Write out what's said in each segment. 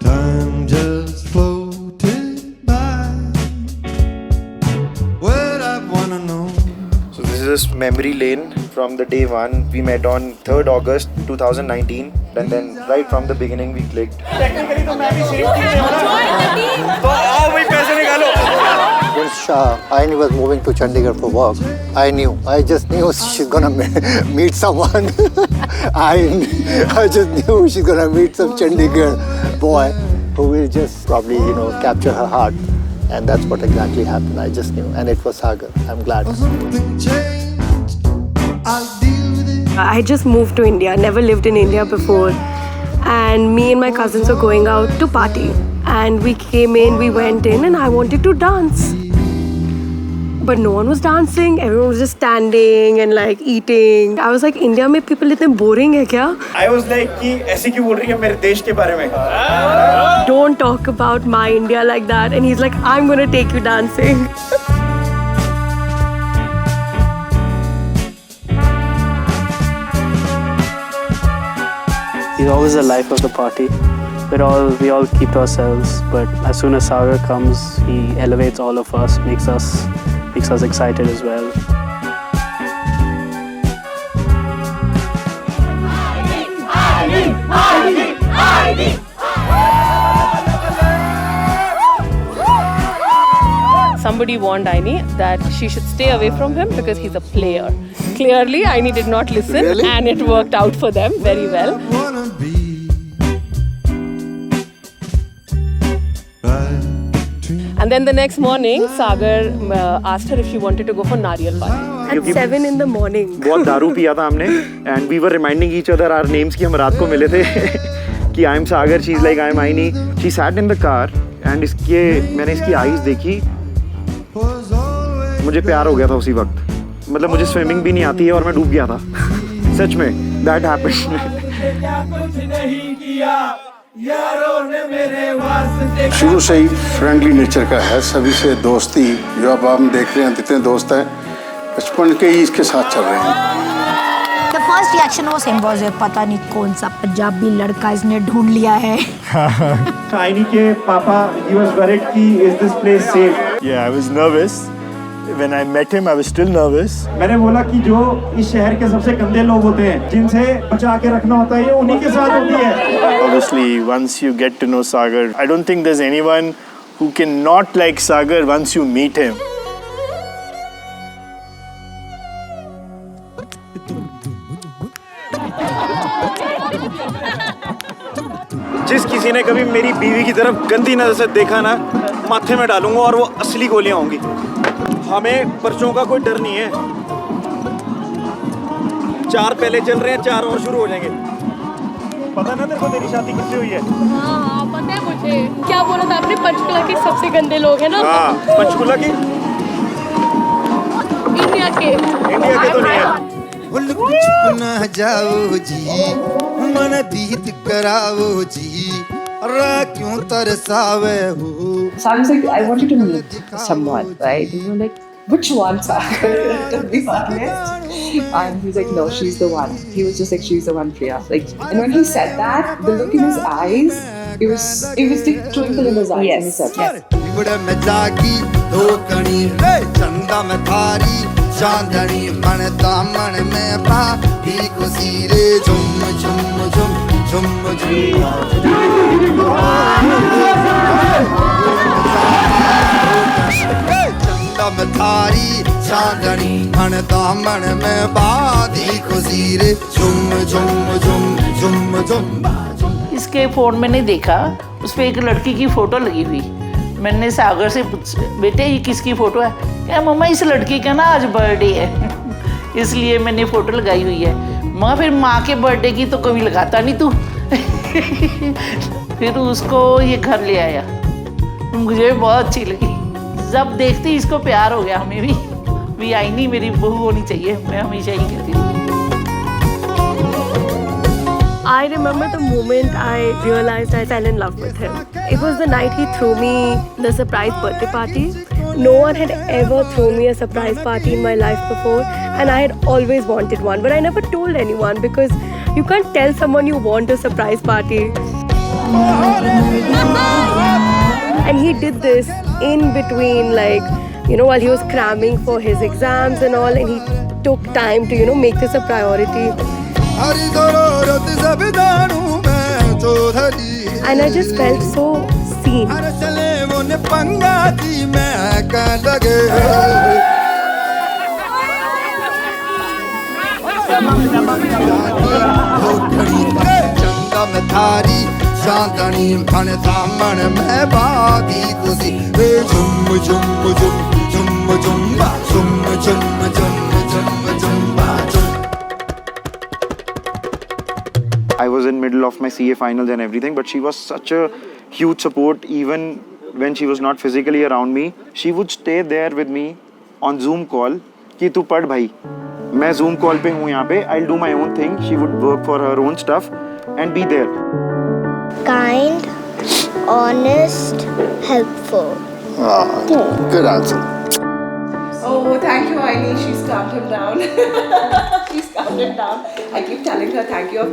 Time just floated by. What I wanna know. So this is memory lane from the day one. We met on 3rd August 2019 and then right from the beginning we clicked. Technically तो मैं भी safety में हूँ ना। तो आओ भाई पैसे निकालो। When Aini was moving to Chandigarh for work, I just knew she's gonna meet someone. I just knew she's gonna meet some Chandigarh boy who will just probably, capture her heart. And that's what exactly happened. I just knew. And it was Sagar. I'm glad. Something changed. I'll deal with it. I just moved to India, never lived in India before. And me and my cousins were going out to party. And we came in, we went in, and I wanted to dance. But no one was dancing, everyone was just standing and like eating. I was like, India mein people itne boring hai kya? I was like कि ऐसे क्यों बोल रही है मेरे देश के बारे में? Don't talk about my India like that. And he's like, I'm gonna take you dancing. He's always the life of the party. We all keep to ourselves, but as soon as Sagar comes, he elevates all of us, makes us excited as well. Somebody warned Aini that she should stay away from him because he's a player. Clearly, Aini did not listen, Really? and it worked out for them very well. Wanna be right between. And then the next morning, Sagar asked her if she wanted to go for Nariyal Pani. At 7 in the morning. बहुत दारू पिया था हमने and we were reminding each other our names कि हम रात को मिले थे कि I am Sagar, she's like I am Aini. She sat in the car and मैंने इसकी eyes देखी, Was always मुझे प्यार हो गया था उसी वक्त. मतलब मुझे स्विमिंग भी नहीं आती है और मैं डूब गया था. सच में that happened. शुरू से ही फ्रेंडली नेचर का है, सभी से दोस्ती जो अब हम देख रहे हैं जितने दोस्त हैं बचपन के ही इसके साथ चल रहे हैं. The first reaction was him was पता नहीं कौन सा पंजाबी लड़का इसने ढूंढ लिया है. आइनी के पापा he was worried कि is this place safe? Yeah, I was nervous. When I met him, I was still nervous. मैंने बोला कि जो इस शहर के सबसे गंदे लोग होते हैं जिनसे बचा के रखना होता है ये उन्हीं के साथ होती है. Obviously, once you get to know Sagar, I don't think there's anyone who can not like Sagar once you meet him. जिस किसी ने कभी मेरी बीवी की तरफ गंदी नजर से देखा ना, माथे में डालूंगा और वो असली गोलियां होंगी. हमें पर्चों का कोई डर नहीं है. 4 पहले चल रहे हैं, 4 और शुरू हो जाएंगे. पता ना तेरे को तेरी शादी किससे हुई है? हाँ, पता है मुझे. क्या बोला था आपने? पंचकुला के सबसे गंदे लोग हैं ना? हाँ, पंचकुला की? इंडिया के तो नहीं है. भूल कुछ ना जाओ जी, मन दीद कराओ जी, अरे क्यों तरसावे हो. So I was like, I want you to meet someone, right? And you were like, which one, Sagar? To be honest. And he was like, no, she's the one. He was just like, she's the one, Priya. Like, and when he said that, the look in his eyes, it was like twinkle in his eyes. Yes. And he said, yes. बड़े में जागी दो कणी रे चंदा में थारी चांदनी मन दामन में बाकी खुशी रे झुम झुम झुम झुम चंदा में थारी चांदनी मन दामन में बाकी खुशी रे झुम झुम झुम झुम झुम. इसके फोन में नहीं देखा, उस पे एक लड़की की फोटो लगी हुई. मैंने सागर से पूछा, बेटे ये किसकी फ़ोटो है? क्या मम्मा इस लड़की का ना आज बर्थडे है इसलिए मैंने फ़ोटो लगाई हुई है. माँ फिर माँ के बर्थडे की तो कभी लगाता नहीं तू. फिर उसको ये घर ले आया, मुझे बहुत अच्छी लगी. जब देखती इसको प्यार हो गया. हमें भी आईनी मेरी बहू होनी चाहिए, मैं हमेशा ही कहती हूँ. I remember the moment I realized I fell in love with him. It was the night he threw me the surprise birthday party. No one had ever thrown me a surprise party in my life before, and I had always wanted one, but I never told anyone because you can't tell someone you want a surprise party. And he did this in between, like, you know, while he was cramming for his exams and all, and he took time to, you know, make this a priority. And I just felt so seen. चांदनी बन दामन में बादी खुशी वे झुम झुम झुम झुम झुम झुम झुम झुम झुम झुम झुम. I was in middle of my CA finals and everything, but she was such a huge support. Even when she was not physically around me, she would stay there with me on Zoom call. कि तू पढ़ भाई, मैं Zoom call पे हूँ यहाँ पे. I'll do my own thing. She would work for her own stuff and be there. Kind, honest, helpful. Good answer. Oh, thank you, Aini. She's calmed him down. She's calmed him down. I keep telling her thank you for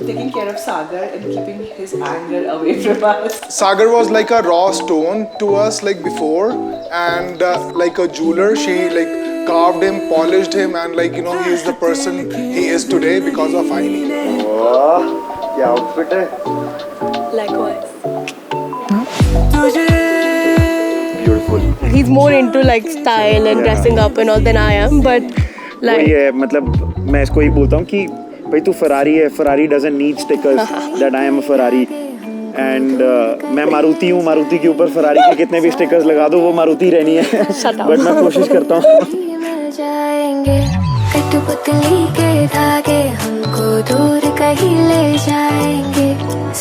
taking care of Sagar and keeping his anger away from us. Sagar was like a raw stone to us, like before, and like a jeweler, she like carved him, polished him, and like, you know, he is the person he is today because of Aini. Wow, क्या outfit है? Likewise. Beautiful. He's more into like style and dressing up and all than I am, but like. वही है, मतलब मैं इसको ही बोलता हूँ कि भाई तू फरारी है. Ferrari doesn't need stickers that I am a Ferrari. And मैं मारुति हूँ. मारुति के ऊपर Ferrari के कितने भी stickers लगा दो वो मारुति रहनी है. But मैं कोशिश करता हूँ. कठपुतली के धागे हमको दूर कहीं ले जाएंगे.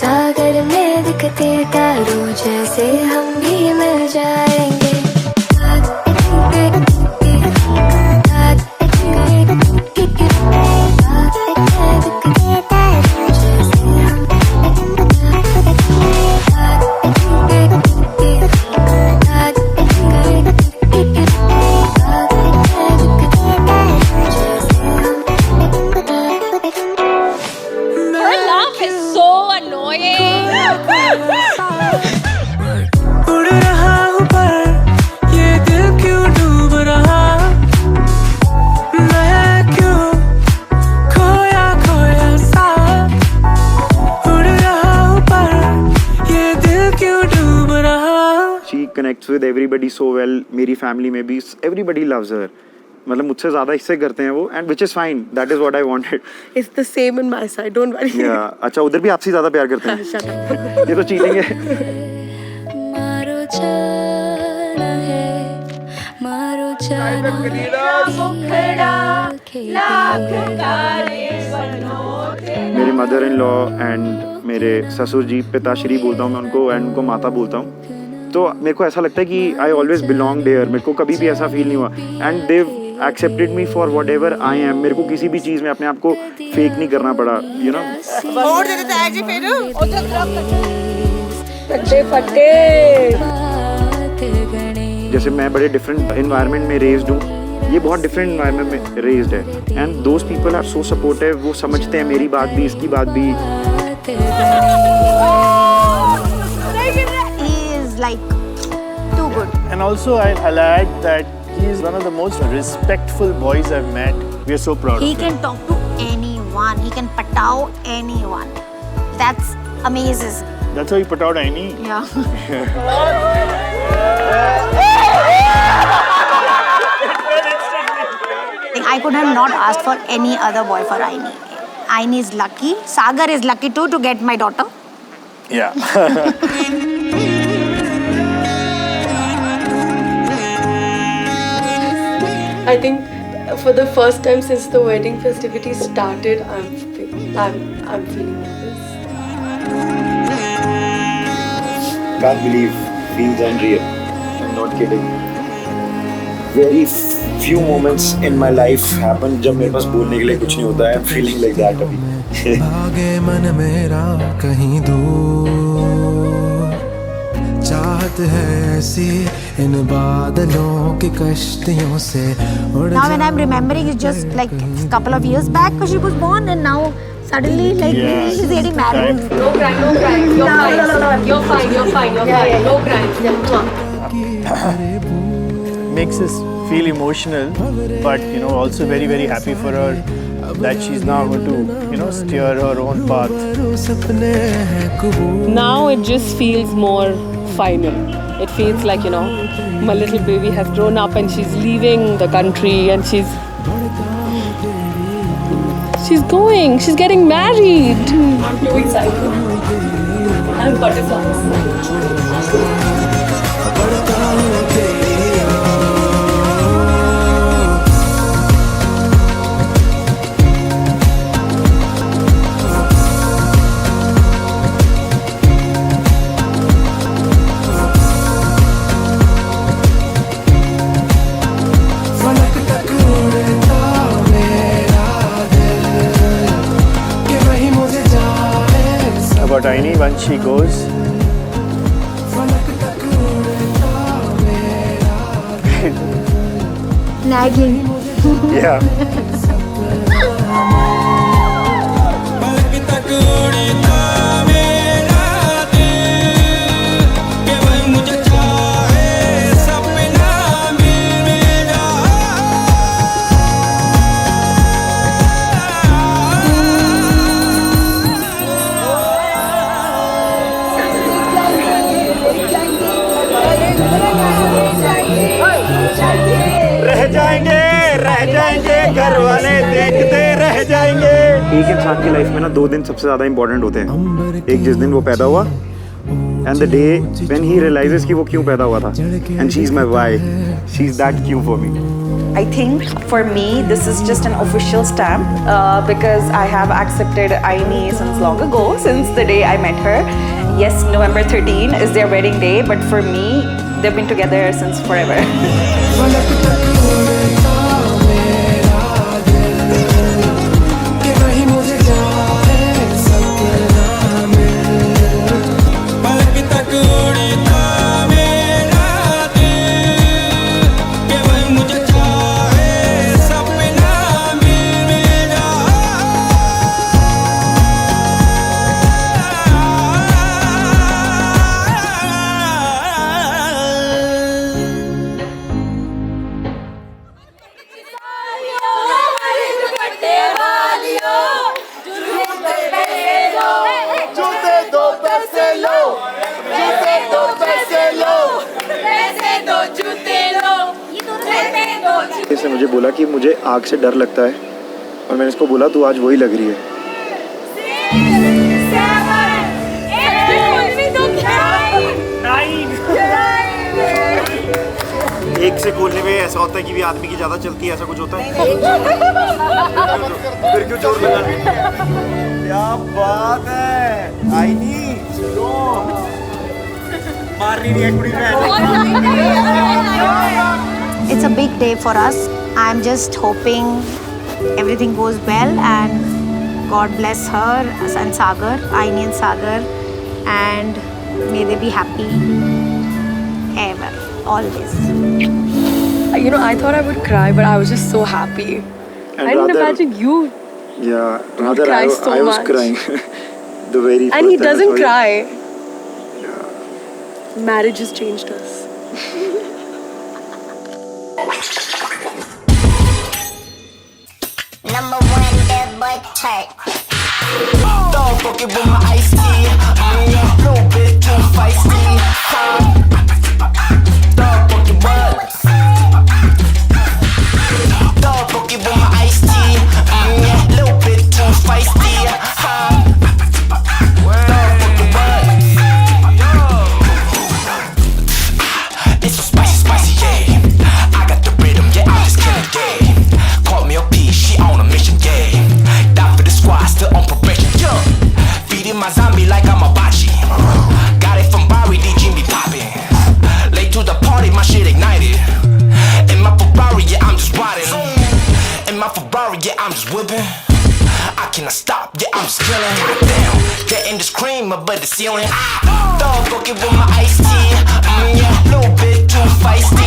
सागर में दिखते तारों जैसे हम भी मिल जाएंगे. connects with everybody so well. मेरी family में भी everybody loves her. मतलब मुझसे ज़्यादा इससे करते हैं वो, and which is fine. That is what I wanted. It's the same on my side. Don't worry. Yeah. अच्छा उधर भी आपसे ज़्यादा प्यार करते हैं. Shut up. ये तो cheating है. मेरे मदर इन लॉ एंड मेरे ससुर जी, पिताश्री बोलता हूँ मैं उनको, एंड उनको माता बोलता हूँ. तो मेरे को ऐसा लगता है कि आई ऑलवेज बिलोंग देयर. मेरे को कभी भी ऐसा फील नहीं हुआ, and they've accepted me for whatever I am. मेरे को किसी भी चीज़ में अपने आप को फेक नहीं करना पड़ा, यू नो. जैसे मैं बड़े डिफरेंट इन्वायरमेंट में रेज्ड हूँ, ये बहुत डिफरेंट इन्वायरमेंट में रेज्ड है, and those people are so supportive. वो समझते हैं मेरी बात भी, इसकी बात भी. Like too good. And also I'll add that he is one of the most respectful boys I've met. We are so proud He of him. can talk to anyone. He can patao anyone. That's amazes. That's how he put out Aini. Yeah. I could have not asked for any other boy for Aini. Aini is lucky. Sagar is lucky too to get my daughter. Yeah. I think for the first time since the wedding festivities started, I'm feeling nervous. Can't believe, feels unreal. I'm not kidding. Very few moments in my life happen जब मेरे पास बोलने के लिए कुछ नहीं होता है. I'm feeling like that अभी. भागे मन मेरा कहीं दूर, चाहत है ऐसी इन बादलों की कश्तियों से उड़ Now when I'm remembering, it's just like a couple of years back because she was born, and now suddenly like she's getting married. No crying, no crying. You're fine. You're fine. You're fine. You're fine. No crying. Makes us feel emotional, but also very, very happy for her that she's now going to steer her own path. Now it just feels more final. It feels like, my little baby has grown up and she's leaving the country and she's going, she's getting married. I'm too excited. I have butterflies. About Aini, once she goes, Nagging. yeah. रह जाएंगे घर वाले देखते रह जाएंगे। एक इंसान की लाइफ में ना 2 दिन सबसे ज़्यादा इंपॉर्टेंट होते हैं। एक जिस दिन वो पैदा हुआ and the day when he realizes कि वो क्यों पैदा हुआ था, and she's my why, she's that Q for me. I think for me this is just an official stamp because I have accepted Aini since long ago, since the day I met her. Yes, November 13 is their wedding day, but for me they've been together since forever. इसने मुझे बोला कि मुझे आग से डर लगता है और मैंने इसको बोला तू आज वही लग रही है। 1 से खोलने में ऐसा होता है कि भी आदमी की ज्यादा चलती है, ऐसा कुछ होता है। फिर क्यों जोर लगा? क्या बात है आईनी, मार रही है कुड़ी में। It's a big day for us. I'm just hoping everything goes well and God bless her and Sagar, Aini and Sagar, and may they be happy ever, always. I thought I would cry, but I was just so happy. And I didn't imagine you. Yeah, rather cry I so was much. crying. The very And he first time I doesn't saw you. cry. Marriage has changed us. Number 1 dead boy type. Dog fucking with my iced tea. Little bit too feisty. Dog fucking what? Dog fucking with my iced tea. Little bit too feisty. Dog fucking what? It's so spicy, spicy, yeah. I got the rhythm, yeah, I'm just killing game. Call me a piece, she on a mission, yeah. Die for the squad, still on probation, yeah. Feeding my zombie like I'm a bachi. Got it from Barry, DJ be popping. Late to the party, my shit ignited. In my Ferrari, yeah, I'm just riding. In my Ferrari, yeah, I'm just whipping. I cannot stop, yeah, I'm just killing. Goddamn, yeah, in the scream above the ceiling. Dog fucking with my iced tea. Yeah. little bit too feisty.